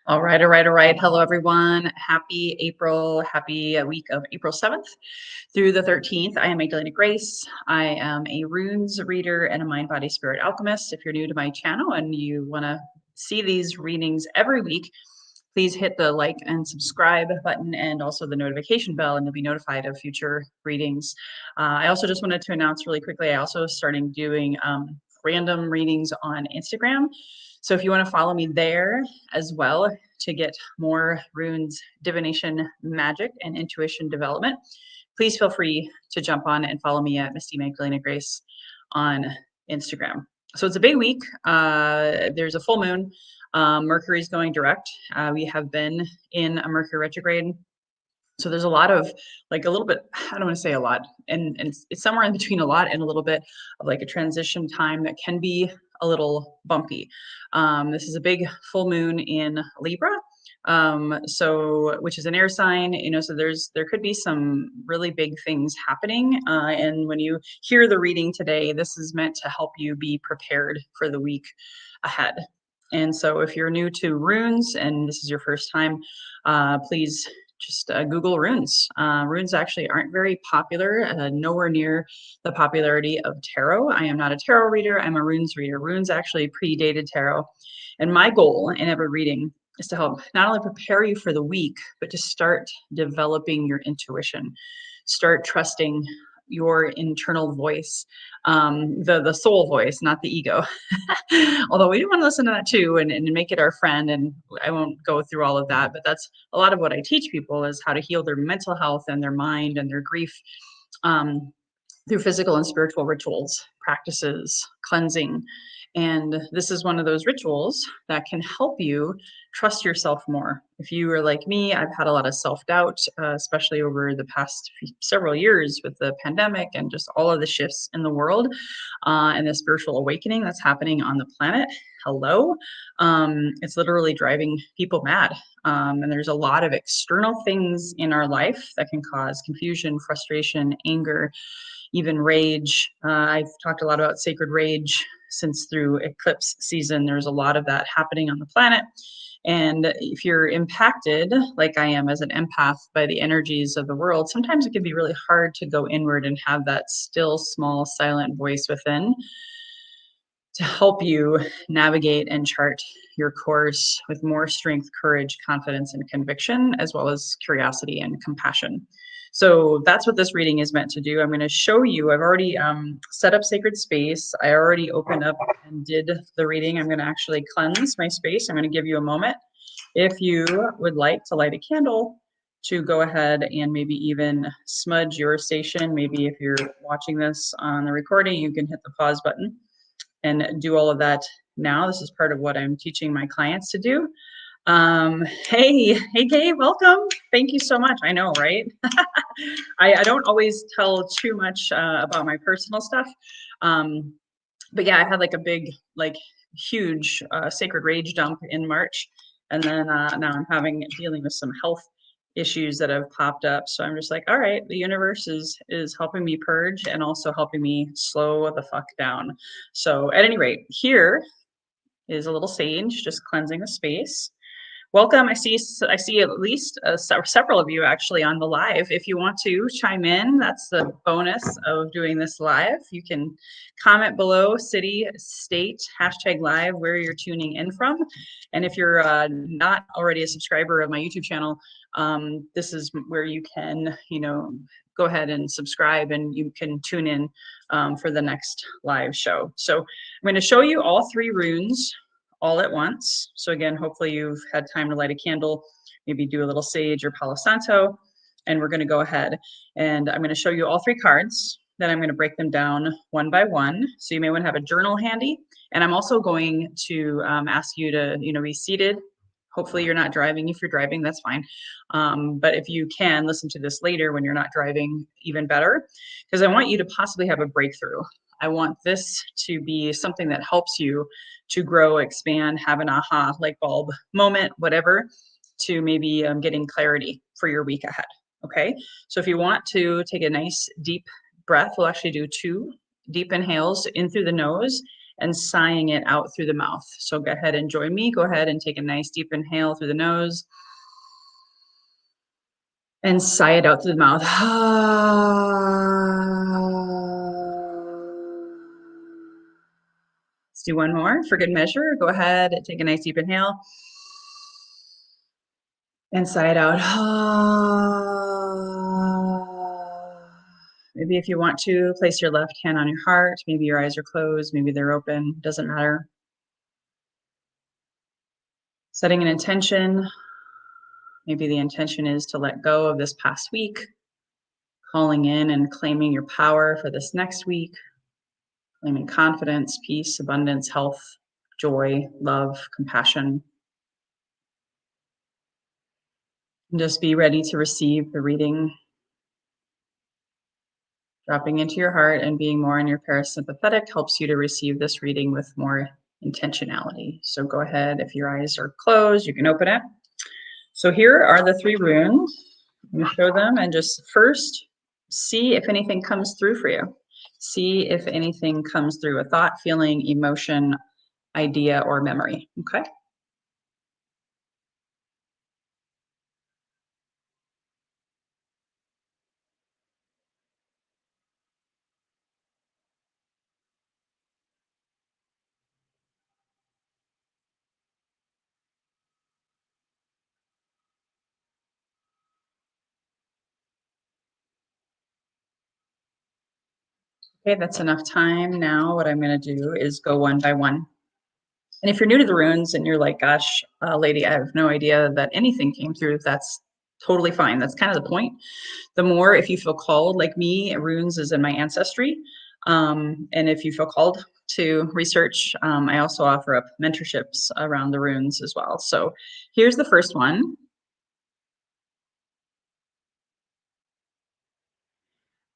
All right, all right, all right. Hello, everyone. Happy April. Happy week of April 7th through the 13th. I am Magdalena Grace. I am a runes reader and a mind, body, spirit alchemist. If you're new to my channel and you want to see these readings every week, please hit the like and subscribe button and also the notification bell, and you'll be notified of future readings. I also just wanted to announce really quickly, I also started doing random readings on Instagram. So if you want to follow me there as well to get more runes, divination, magic, and intuition development, please feel free to jump on and follow me at Misty Magdalena Grace on Instagram. So it's a big week. There's a full moon. Mercury's going direct. We have been in a Mercury retrograde. So there's a lot of like a little bit, I don't want to say a lot, and it's somewhere in between a lot and a little bit of like a transition time that can be a little bumpy. This is a big full moon in Libra, so which is an air sign, so there could be some really big things happening. And when you hear the reading today, this is meant to help you be prepared for the week ahead. And so if you're new to runes and this is your first time, please just Google runes. Runes actually aren't very popular, nowhere near the popularity of tarot. I am not a tarot reader, I'm a runes reader. Runes actually predated tarot. And my goal in every reading is to help not only prepare you for the week, but to start developing your intuition. Start trusting your internal voice, the soul voice, not the ego. Although we do want to listen to that too and make it our friend. And I won't go through all of that, but that's a lot of what I teach people is how to heal their mental health and their mind and their grief through physical and spiritual rituals, practices, cleansing. And this is one of those rituals that can help you trust yourself more. If you are like me, I've had a lot of self-doubt, especially over the past several years with the pandemic and just all of the shifts in the world and the spiritual awakening that's happening on the planet. Hello. It's literally driving people mad. And there's a lot of external things in our life that can cause confusion, frustration, anger, even rage. I've talked a lot about sacred rage since through eclipse season. There's a lot of that happening on the planet. And if you're impacted, like I am as an empath, by the energies of the world, sometimes it can be really hard to go inward and have that still, small, silent voice within to help you navigate and chart your course with more strength, courage, confidence, and conviction, as well as curiosity and compassion. So that's what this reading is meant to do. I'm going to show you, I've already set up sacred space. I already opened up and did the reading. I'm going to actually cleanse my space. I'm going to give you a moment. If you would like to light a candle, to go ahead and maybe even smudge your station. Maybe if you're watching this on the recording, you can hit the pause button and do all of that now. This is part of what I'm teaching my clients to do. Hey Kay, welcome. Thank you so much. I know, right? I don't always tell too much about my personal stuff. But yeah, I had like a big, like huge sacred rage dump in March. And then now I'm dealing with some health issues that have popped up. So I'm just like, all right, the universe is helping me purge and also helping me slow the fuck down. So at any rate, here is a little sage just cleansing the space. Welcome. I see at least several of you actually on the live. If you want to chime in, that's the bonus of doing this live. You can comment below city, state, #live, where you're tuning in from. And if you're not already a subscriber of my YouTube channel, this is where you can, go ahead and subscribe and you can tune in for the next live show. So I'm going to show you all three runes all at once. So again, hopefully you've had time to light a candle, maybe do a little sage or Palo Santo, and we're going to go ahead and I'm going to show you all three cards. Then I'm going to break them down one by one. So you may want to have a journal handy. And I'm also going to ask you to, be seated. Hopefully you're not driving. If you're driving, that's fine. But if you can listen to this later when you're not driving, even better, because I want you to possibly have a breakthrough. I want this to be something that helps you to grow, expand, have an aha light bulb moment, whatever, to maybe getting clarity for your week ahead. Okay. So if you want to take a nice deep breath, we'll actually do 2 deep inhales in through the nose and sighing it out through the mouth. So go ahead and join me. Go ahead and take a nice deep inhale through the nose and sigh it out through the mouth. Let's do one more for good measure. Go ahead and take a nice deep inhale and sigh it out. Maybe if you want to, place your left hand on your heart. Maybe your eyes are closed, maybe they're open, doesn't matter. Setting an intention. Maybe the intention is to let go of this past week, calling in and claiming your power for this next week, claiming confidence, peace, abundance, health, joy, love, compassion. And just be ready to receive the reading. Dropping into your heart and being more in your parasympathetic helps you to receive this reading with more intentionality. So go ahead, if your eyes are closed, you can open it. So here are the 3 runes. I'm going to show them and just first see if anything comes through for you. See if anything comes through, a thought, feeling, emotion, idea, or memory. Okay. Okay, that's enough time. Now what I'm going to do is go one by one. And if you're new to the runes and you're like, gosh, lady, I have no idea that anything came through, that's totally fine. That's kind of the point. The more, if you feel called, like me, runes is in my ancestry. And if you feel called to research, I also offer up mentorships around the runes as well. So here's the first one.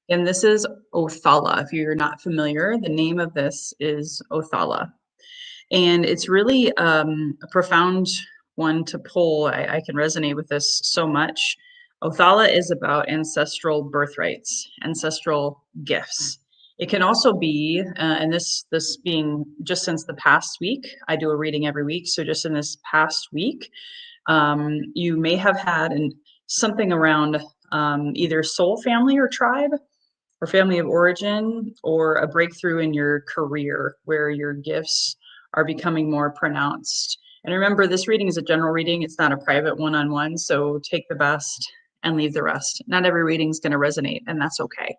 And this is Othala. If you're not familiar, the name of this is Othala. And it's really a profound one to pull. I can resonate with this so much. Othala is about ancestral birthrights, ancestral gifts. It can also be, and this being just since the past week, I do a reading every week. So just in this past week, you may have had something around either soul family or tribe, or family of origin, or a breakthrough in your career where your gifts are becoming more pronounced. And remember, this reading is a general reading. It's not a private one-on-one, so take the best and leave the rest. Not every reading is going to resonate, and that's okay.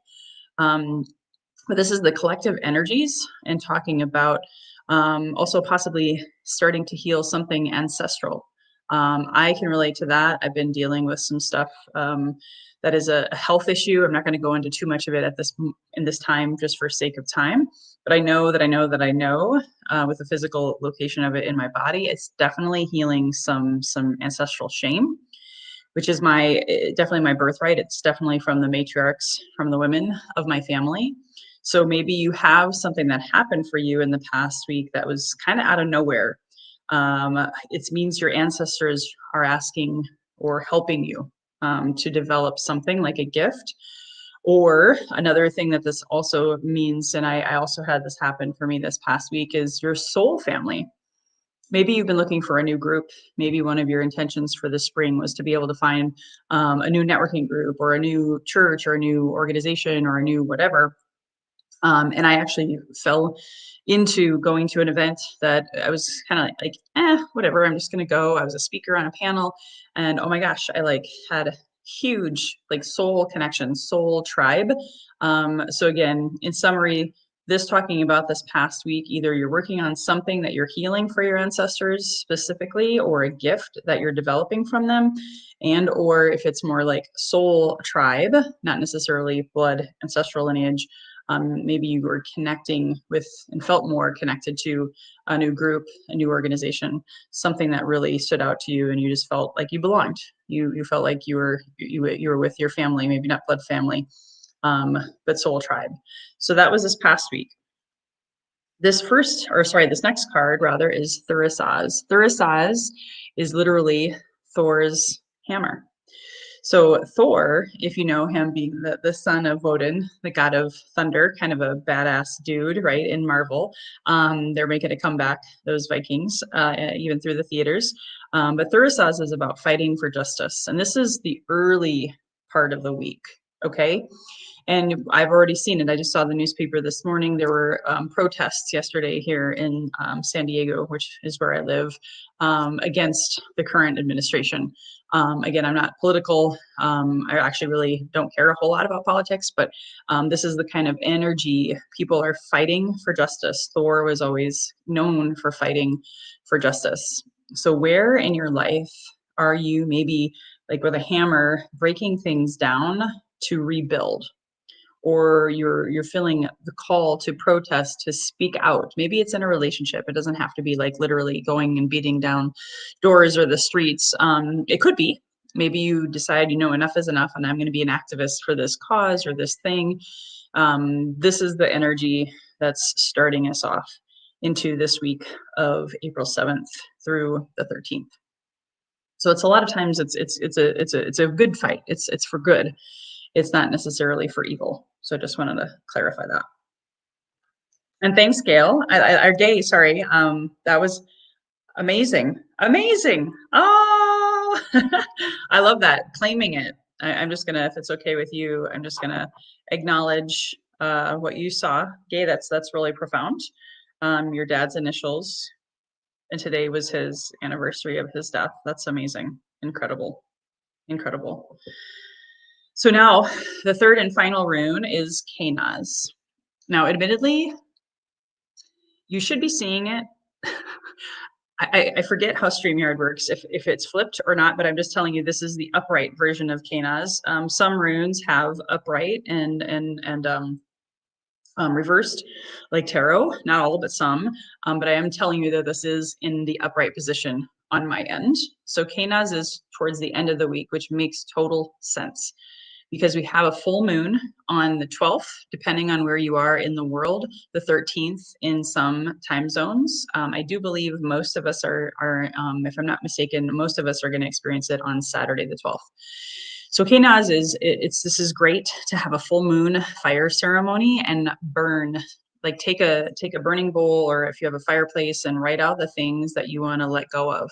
But this is the collective energies and talking about also possibly starting to heal something ancestral. I can relate to that. I've been dealing with some stuff that is a health issue. I'm not going to go into too much of it at in this time, just for sake of time. But I know that I know that I know with the physical location of it in my body, it's definitely healing some ancestral shame, which is definitely my birthright. It's definitely from the matriarchs, from the women of my family. So maybe you have something that happened for you in the past week that was kind of out of nowhere. It means your ancestors are asking or helping you to develop something like a gift. Or another thing that this also means, and I also had this happen for me this past week, is your soul family. Maybe you've been looking for a new group. Maybe one of your intentions for the spring was to be able to find a new networking group or a new church or a new organization or a new whatever. And I actually fell into going to an event that I was kind of like, whatever, I'm just going to go. I was a speaker on a panel, and oh my gosh, I had huge soul connection, soul tribe. So again, in summary, this talking about this past week, either you're working on something that you're healing for your ancestors specifically, or a gift that you're developing from them, and or if it's more like soul tribe, not necessarily blood ancestral lineage, maybe you were connecting with and felt more connected to a new group, a new organization, something that really stood out to you, and you just felt like you belonged. You felt like you were with your family, maybe not blood family, but soul tribe. So that was this past week. This next card rather is Thurisaz. Thurisaz is literally Thor's hammer. So Thor, if you know him, being the son of Odin, the god of thunder, kind of a badass dude, right? In Marvel, they're making a comeback, those Vikings, even through the theaters. But Thurisaz is about fighting for justice, and this is the early part of the week. Okay. And I've already seen it. I just saw the newspaper this morning. There were protests yesterday here in San Diego, which is where I live, against the current administration. Again, I'm not political. I actually really don't care a whole lot about politics, but this is the kind of energy people are fighting for justice. Thor was always known for fighting for justice. So where in your life are you maybe like with a hammer breaking things down to rebuild? Or you're feeling the call to protest, to speak out. Maybe it's in a relationship. It doesn't have to be like literally going and beating down doors or the streets. It could be. Maybe you decide, enough is enough, and I'm going to be an activist for this cause or this thing. This is the energy that's starting us off into this week of April 7th through the 13th. So it's a lot of times it's a good fight. It's for good. It's not necessarily for evil. So I just wanted to clarify that. And thanks, Gail. Or Gay, sorry. That was amazing. Amazing. Oh, I love that. Claiming it. I'm just gonna, if it's okay with you, I'm just gonna acknowledge what you saw. Gay, that's really profound. Your dad's initials, and today was his anniversary of his death. That's amazing. Incredible. Incredible. So now the third and final rune is Kanaz. Now, admittedly, you should be seeing it. I forget how StreamYard works, if it's flipped or not, but I'm just telling you, this is the upright version of Kanaz. Some runes have upright and reversed, like tarot, not all, but some. But I am telling you that this is in the upright position on my end. So Kanaz is towards the end of the week, which makes total sense because we have a full moon on the 12th, depending on where you are in the world, the 13th in some time zones. I do believe most of us are if I'm not mistaken, most of us are going to experience it on Saturday, the 12th. So Kanaz this is great to have a full moon fire ceremony and burn, like take a burning bowl, or if you have a fireplace, and write out the things that you want to let go of.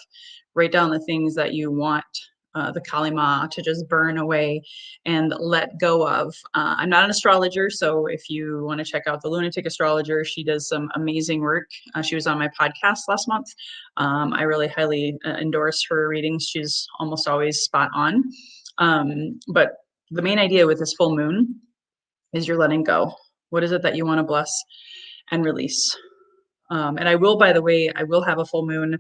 Write down the things that you want the Kalima to just burn away and let go of. I'm not an astrologer, so if you want to check out the Lunatic Astrologer, she does some amazing work. She was on my podcast last month. I really highly endorse her readings. She's almost always spot on. But the main idea with this full moon is you're letting go. What is it that you want to bless and release? And I will, by the way, I will have a full moon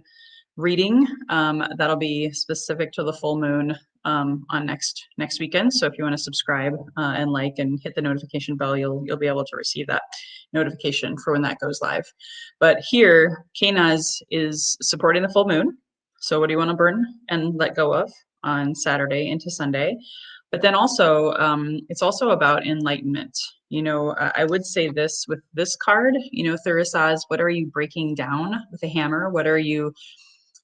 reading that'll be specific to the full moon on next weekend. So if you want to subscribe and like and hit the notification bell, you'll be able to receive that notification for when that goes live. But here, Kanaz is supporting the full moon. So what do you want to burn and let go of on Saturday into Sunday? But then also, it's also about enlightenment. I would say this with this card, Thurisaz, what are you breaking down with a hammer? What are you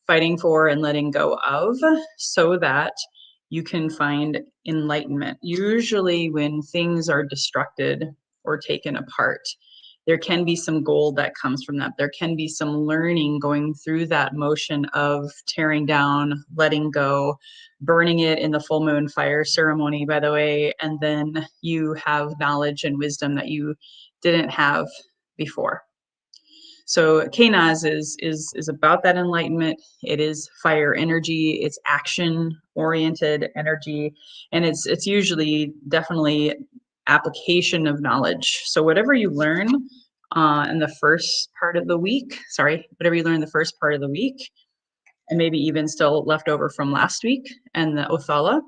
fighting for and letting go of, so that you can find enlightenment? Usually when things are destructed or taken apart, there can be some gold that comes from that. There can be some learning going through that motion of tearing down, letting go, burning it in the full moon fire ceremony, by the way, and then you have knowledge and wisdom that you didn't have before. So Kanaz is about that enlightenment. It is fire energy. It's action-oriented energy, and it's usually definitely application of knowledge. So whatever you learn in the first part of the week, whatever you learn in the first part of the week, and maybe even still left over from last week and the Othala,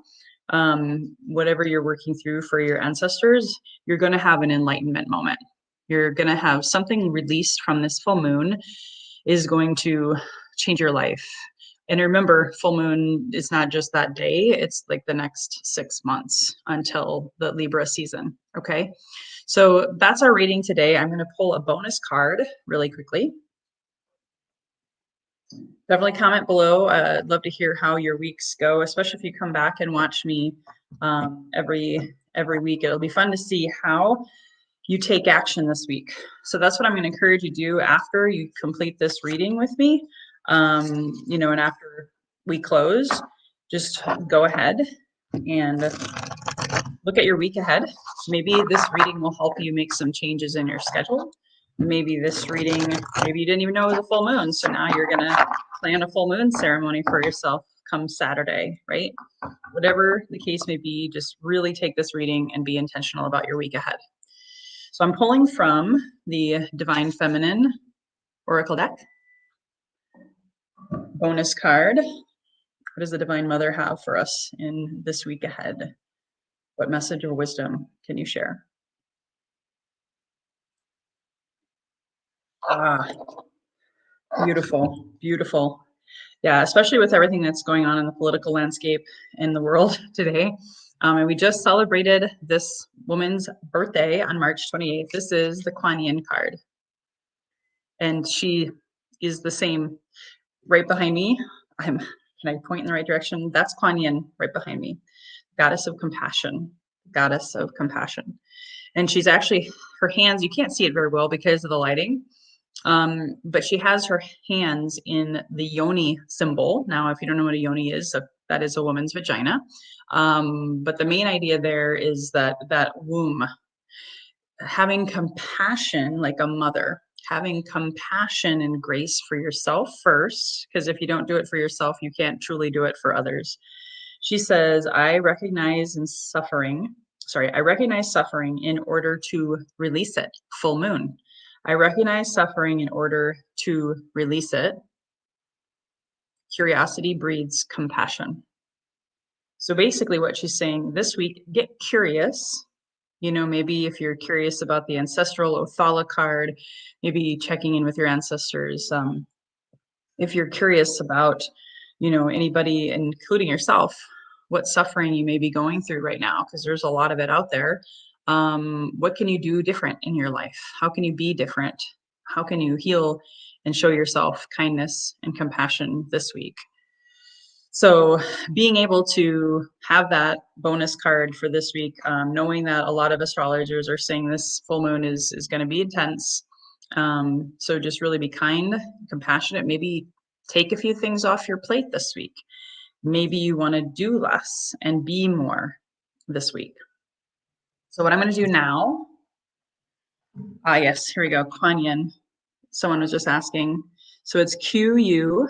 whatever you're working through for your ancestors, you're going to have an enlightenment moment. You're going to have something released from this full moon is going to change your life. And remember, full moon is not just that day, it's like the next 6 months until the Libra season. Okay. So that's our reading today. I'm going to pull a bonus card really quickly. Definitely comment below. I'd love to hear how your weeks go, especially if you come back and watch me every week. It'll be fun to see how you take action this week. So that's what I'm going to encourage you to do after you complete this reading with me. And after we close, just go ahead and look at your week ahead. Maybe this reading will help you make some changes in your schedule. Maybe this reading, maybe you didn't even know it was a full moon, so now you're going to plan a full moon ceremony for yourself come Saturday, right? Whatever the case may be, just really take this reading and be intentional about your week ahead. So I'm pulling from the Divine Feminine Oracle deck. Bonus card. What does the Divine Mother have for us in this week ahead? What message or wisdom can you share? Ah, beautiful, beautiful. Yeah, especially with everything that's going on in the political landscape in the world today. And we just celebrated this woman's birthday on March 28th. This is the Kuan Yin card. And she is the same right behind me. Can I point in the right direction? That's Kuan Yin right behind me. Goddess of compassion, goddess of compassion. And she's actually, her hands, you can't see it very well because of the lighting. But she has her hands in the yoni symbol. Now, if you don't know what a yoni is, that is a woman's vagina. But the main idea there is that womb, having compassion like a mother, having compassion and grace for yourself first, because if you don't do it for yourself, you can't truly do it for others. She says, I recognize suffering in order to release it. Full moon. I recognize suffering in order to release it. Curiosity breeds compassion. So basically what she's saying this week, get curious. Maybe if you're curious about the ancestral Othala card, maybe checking in with your ancestors. If you're curious about, anybody, including yourself, what suffering you may be going through right now, because there's a lot of it out there. What can you do different in your life? How can you be different? How can you heal and show yourself kindness and compassion this week? So being able to have that bonus card for this week, knowing that a lot of astrologers are saying this full moon is going to be intense. So just really be kind, compassionate, maybe take a few things off your plate this week. Maybe you want to do less and be more this week. So what I'm going to do now, yes, here we go, Kuan Yin. Someone was just asking. So it's Quanyin.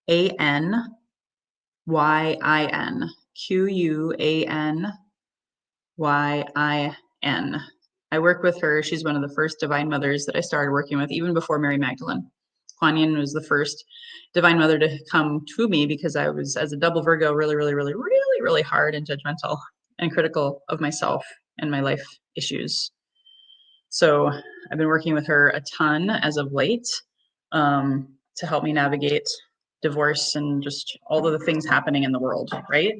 Quanyin. I work with her. She's one of the first divine mothers that I started working with, even before Mary Magdalene. Kuan Yin was the first divine mother to come to me because I was, as a double Virgo, really, really, really, really, really hard and judgmental and critical of myself and my life issues. So I've been working with her a ton as of late to help me navigate divorce and just all of the things happening in the world, right?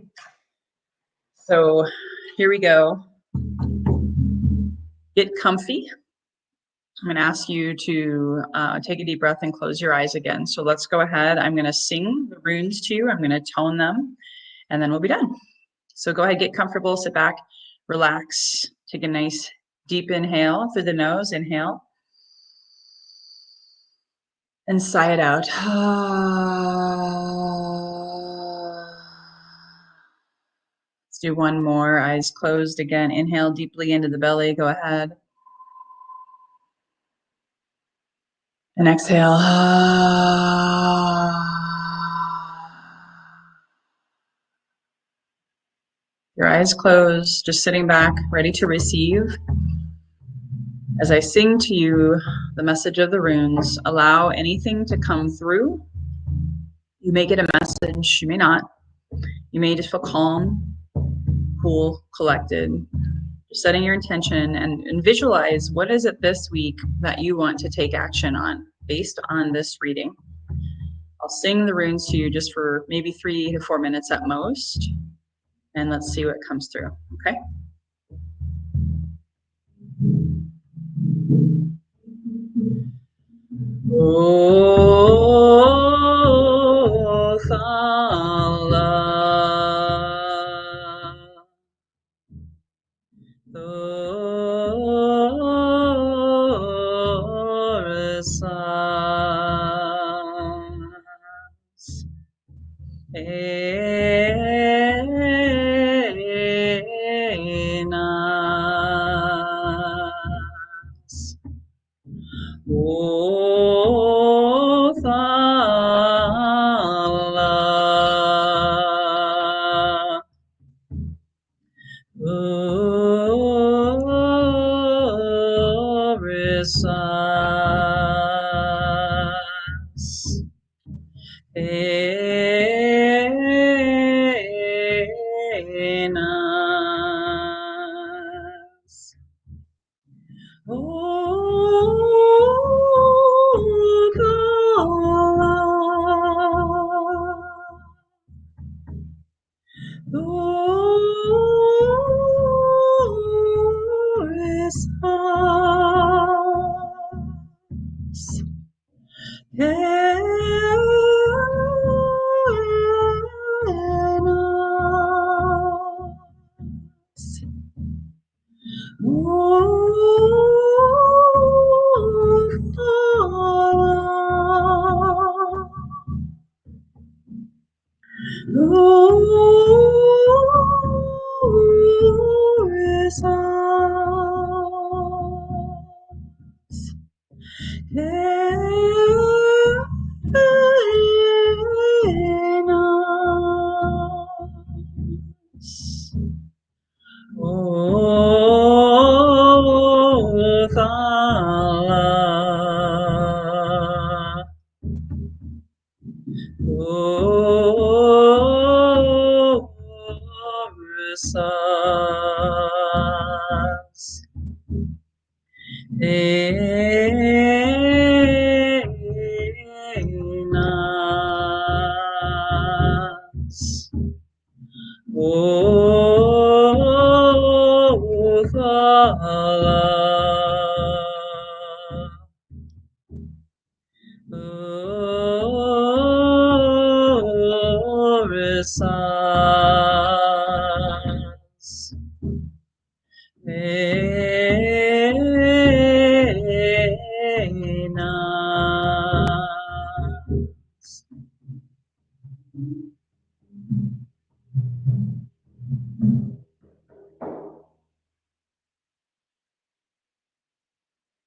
So here we go. Get comfy. I'm going to ask you to take a deep breath and close your eyes again. So let's go ahead. I'm going to sing the runes to you. I'm going to tone them, and then we'll be done. So go ahead, get comfortable, sit back, relax, take a nice deep inhale through the nose. Inhale. And sigh it out. Let's do one more. Eyes closed again. Inhale deeply into the belly. Go ahead. And exhale. Your eyes closed, just sitting back, ready to receive. As I sing to you the message of the runes, allow anything to come through. You may get a message, you may not. You may just feel calm, cool, collected. Just setting your intention and visualize what is it this week that you want to take action on based on this reading. I'll sing the runes to you just for maybe 3 to 4 minutes at most. And let's see what comes through, okay? Oh. O Thala, Orisas, Enas, O Thala, glorious Enos, glorious Enos, O Thala, Orisas, Enas, O Thala, Orisas, Enas.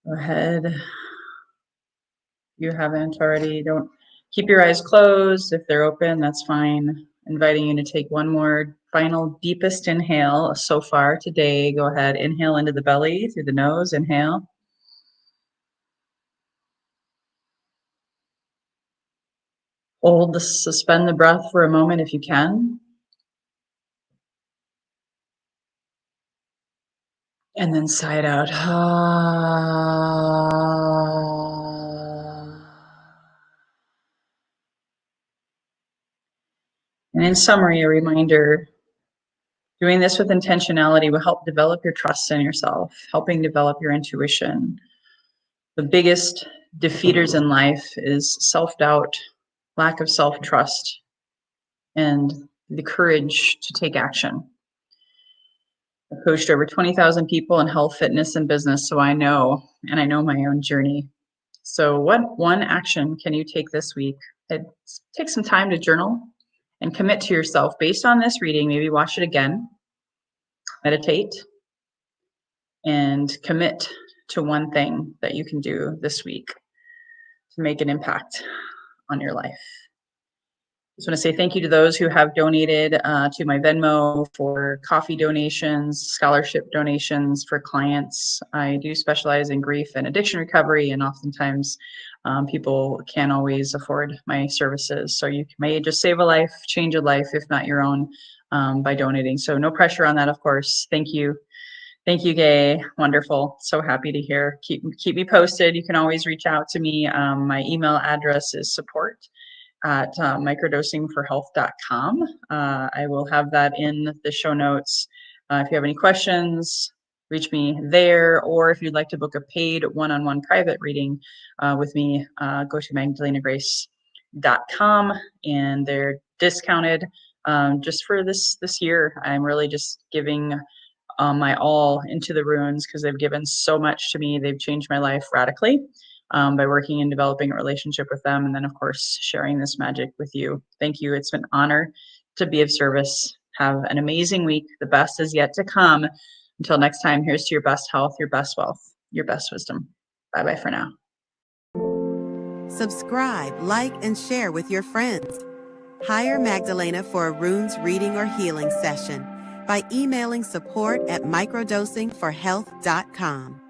Go ahead. If you haven't already, don't keep your eyes closed. If they're open, that's fine. Inviting you to take one more final deepest inhale so far today. Go ahead, inhale into the belly through the nose, inhale. Hold the, suspend the breath for a moment if you can. And then sigh it out. And in summary, a reminder, doing this with intentionality will help develop your trust in yourself, helping develop your intuition. The biggest defeaters in life is self-doubt, lack of self-trust, and the courage to take action. I've coached over 20,000 people in health, fitness, and business, so I know, and I know my own journey. So what one action can you take this week? Take some time to journal and commit to yourself based on this reading. Maybe watch it again, meditate, and commit to one thing that you can do this week to make an impact on your life. Just want to say thank you to those who have donated to my Venmo for coffee donations, scholarship donations for clients. I do specialize in grief and addiction recovery, and oftentimes people can't always afford my services. So you may just save a life, change a life, if not your own, by donating. So no pressure on that, of course. Thank you. Thank you, Gay. Wonderful. So happy to hear. Keep me posted. You can always reach out to me. My email address is support@microdosingforhealth.com. I will have that in the show notes. If you have any questions, reach me there, or if you'd like to book a paid one-on-one private reading with me, go to magdalenagrace.com, and they're discounted just for this year. I'm really just giving my all into the runes because they've given so much to me. They've changed my life radically by working and developing a relationship with them. And then, of course, sharing this magic with you. Thank you. It's been an honor to be of service. Have an amazing week. The best is yet to come. Until next time, here's to your best health, your best wealth, your best wisdom. Bye-bye for now. Subscribe, like, and share with your friends. Hire Magdalena for a runes reading or healing session by emailing support@microdosingforhealth.com.